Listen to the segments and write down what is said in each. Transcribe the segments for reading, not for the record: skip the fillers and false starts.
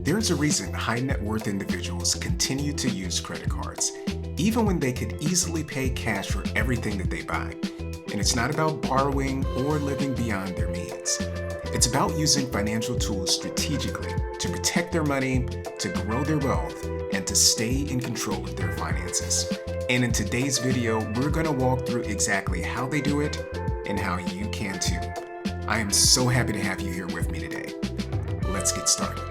There's a reason high net worth individuals continue to use credit cards, even when they could easily pay cash for everything that they buy. And it's not about borrowing or living beyond their means. It's about using financial tools strategically to protect their money, to grow their wealth, and to stay in control of their finances. And in today's video, we're going to walk through exactly how they do it and how you can too. I am so happy to have you here with me today. Let's get started.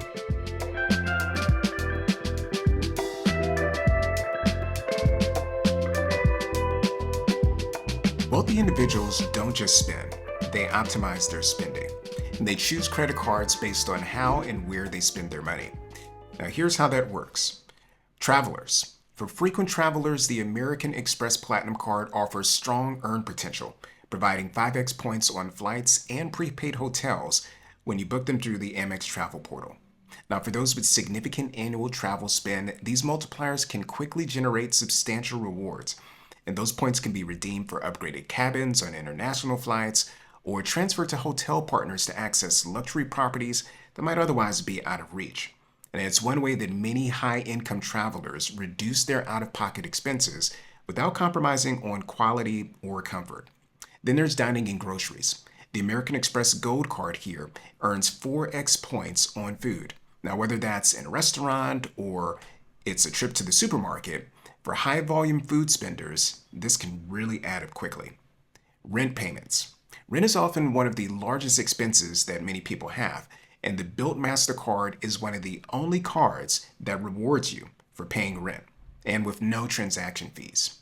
Wealthy individuals don't just spend, they optimize their spending. And they choose credit cards based on how and where they spend their money. Now here's how that works. Travelers. For frequent travelers, the American Express Platinum Card offers strong earn potential, providing 5x points on flights and prepaid hotels when you book them through the Amex travel portal. Now, for those with significant annual travel spend, these multipliers can quickly generate substantial rewards, and those points can be redeemed for upgraded cabins on international flights or transferred to hotel partners to access luxury properties that might otherwise be out of reach. And it's one way that many high-income travelers reduce their out-of-pocket expenses without compromising on quality or comfort. Then there's dining and groceries. The American Express Gold Card here earns 4x points on food. Now, whether that's in a restaurant or it's a trip to the supermarket, for high-volume food spenders, this can really add up quickly. Rent payments. Rent is often one of the largest expenses that many people have, and the Built MasterCard is one of the only cards that rewards you for paying rent, and with no transaction fees.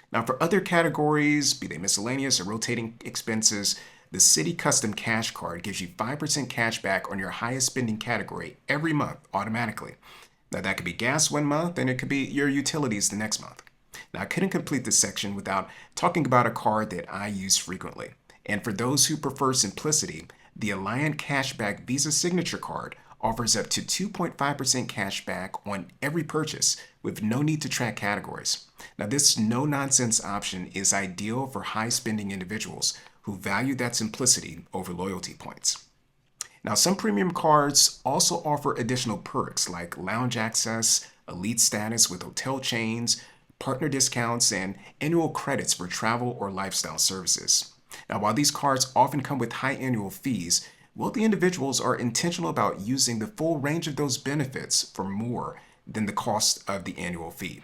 Now, for other categories, be they miscellaneous or rotating expenses, the Citi Custom Cash Card gives you 5% cash back on your highest spending category every month automatically. Now, that could be gas one month, and it could be your utilities the next month. Now, I couldn't complete this section without talking about a card that I use frequently. And for those who prefer simplicity, the Alliant Cashback Visa Signature Card offers up to 2.5% cash back on every purchase with no need to track categories. Now, this no-nonsense option is ideal for high-spending individuals who value that simplicity over loyalty points. Now, some premium cards also offer additional perks like lounge access, elite status with hotel chains, partner discounts, and annual credits for travel or lifestyle services. Now, while these cards often come with high annual fees, wealthy individuals are intentional about using the full range of those benefits for more than the cost of the annual fee.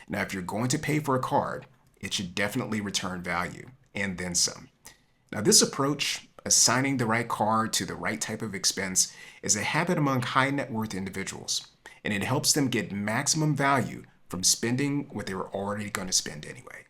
Now, if you're going to pay for a card, it should definitely return value, and then some. Now, this approach, assigning the right card to the right type of expense, is a habit among high net worth individuals, and it helps them get maximum value from spending what they were already going to spend anyway.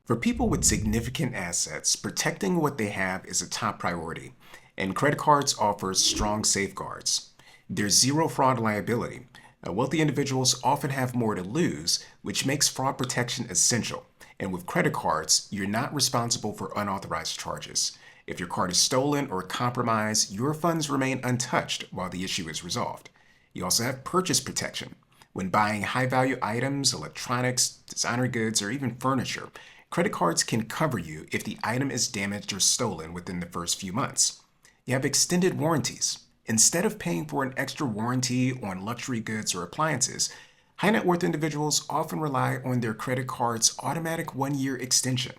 For people with significant assets, protecting what they have is a top priority, and credit cards offer strong safeguards. There's zero fraud liability. Now, wealthy individuals often have more to lose, which makes fraud protection essential. And with credit cards, you're not responsible for unauthorized charges. If your card is stolen or compromised, your funds remain untouched while the issue is resolved. You also have purchase protection. When buying high-value items, electronics, designer goods, or even furniture, credit cards can cover you if the item is damaged or stolen within the first few months. You have extended warranties. Instead of paying for an extra warranty on luxury goods or appliances, high net worth individuals often rely on their credit card's automatic 1-year extension.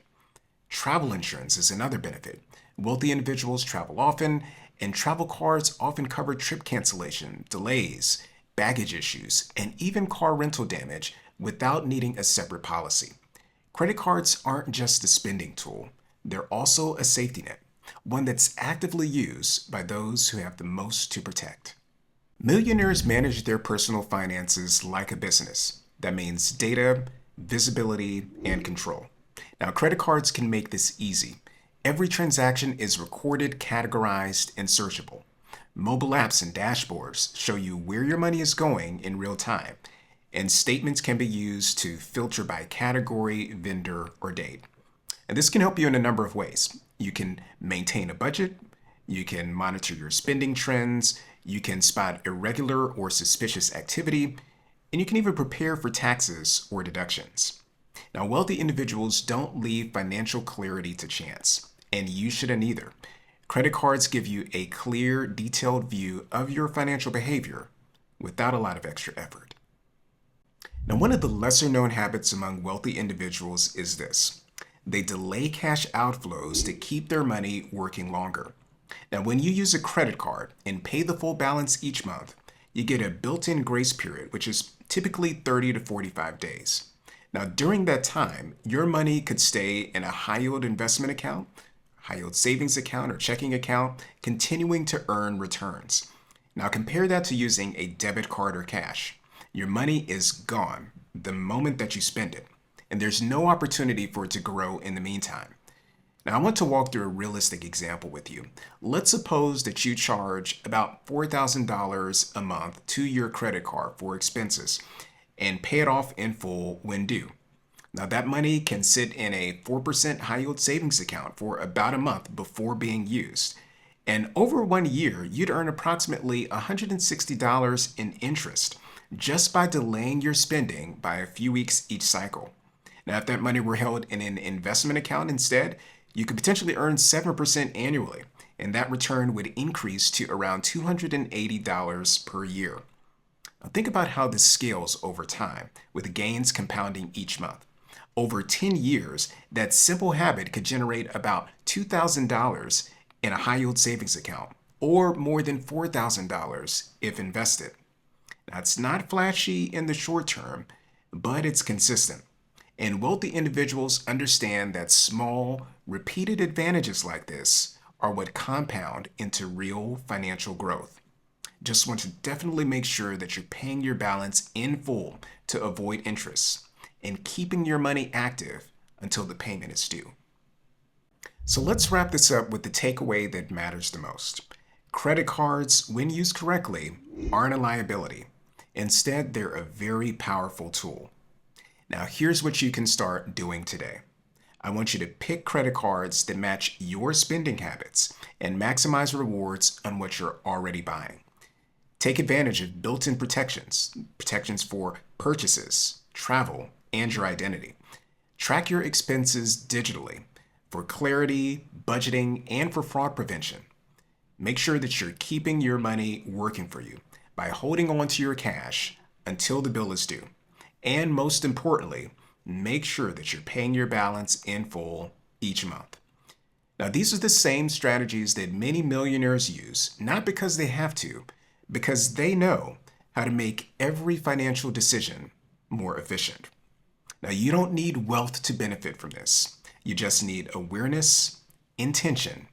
Travel insurance is another benefit. Wealthy individuals travel often, and travel cards often cover trip cancellation, delays, baggage issues, and even car rental damage without needing a separate policy. Credit cards aren't just a spending tool, they're also a safety net, one that's actively used by those who have the most to protect. Millionaires manage their personal finances like a business. That means data, visibility, and control. Now, credit cards can make this easy. Every transaction is recorded, categorized, and searchable. Mobile apps and dashboards show you where your money is going in real time, and statements can be used to filter by category, vendor, or date. And this can help you in a number of ways. You can maintain a budget, you can monitor your spending trends, you can spot irregular or suspicious activity, and you can even prepare for taxes or deductions. Now, wealthy individuals don't leave financial clarity to chance, and you shouldn't either. Credit cards give you a clear, detailed view of your financial behavior without a lot of extra effort. Now, one of the lesser known habits among wealthy individuals is this. They delay cash outflows to keep their money working longer. Now, when you use a credit card and pay the full balance each month, you get a built-in grace period, which is typically 30 to 45 days. Now, during that time, your money could stay in a high-yield investment account, high-yield savings account, or checking account, continuing to earn returns. Now, compare that to using a debit card or cash. Your money is gone the moment that you spend it, and there's no opportunity for it to grow in the meantime. Now, I want to walk through a realistic example with you. Let's suppose that you charge about $4,000 a month to your credit card for expenses and pay it off in full when due. Now, that money can sit in a 4% high-yield savings account for about a month before being used. And over 1 year, you'd earn approximately $160 in interest just by delaying your spending by a few weeks each cycle. Now, if that money were held in an investment account instead, you could potentially earn 7% annually, and that return would increase to around $280 per year. Now, think about how this scales over time, with gains compounding each month. Over 10 years, that simple habit could generate about $2,000 in a high-yield savings account, or more than $4,000 if invested. Now, it's not flashy in the short term, but it's consistent. And wealthy individuals understand that small, repeated advantages like this are what compound into real financial growth. Just want to definitely make sure that you're paying your balance in full to avoid interest and keeping your money active until the payment is due. So let's wrap this up with the takeaway that matters the most. Credit cards, when used correctly, aren't a liability. Instead, they're a very powerful tool. Now, here's what you can start doing today. I want you to pick credit cards that match your spending habits and maximize rewards on what you're already buying. Take advantage of built-in protections for purchases, travel, and your identity. Track your expenses digitally for clarity, budgeting, and for fraud prevention. Make sure that you're keeping your money working for you by holding on to your cash until the bill is due. And most importantly, make sure that you're paying your balance in full each month. Now, these are the same strategies that many millionaires use, not because they have to, because they know how to make every financial decision more efficient. Now, you don't need wealth to benefit from this. You just need awareness, intention,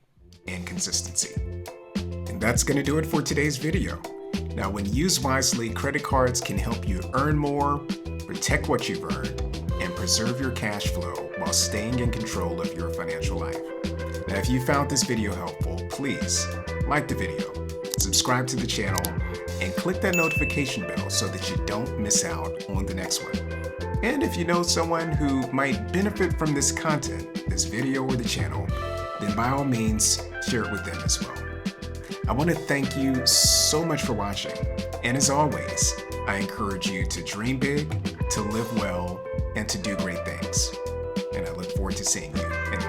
and consistency. And that's going to do it for today's video. Now, when used wisely, credit cards can help you earn more, protect what you've earned, and preserve your cash flow while staying in control of your financial life. Now, if you found this video helpful, please like the video, subscribe to the channel, and click that notification bell so that you don't miss out on the next one. And if you know someone who might benefit from this content, this video or the channel, then by all means, share it with them as well. I want to thank you so much for watching. And as always, I encourage you to dream big, to live well, and to do great things. And I look forward to seeing you in the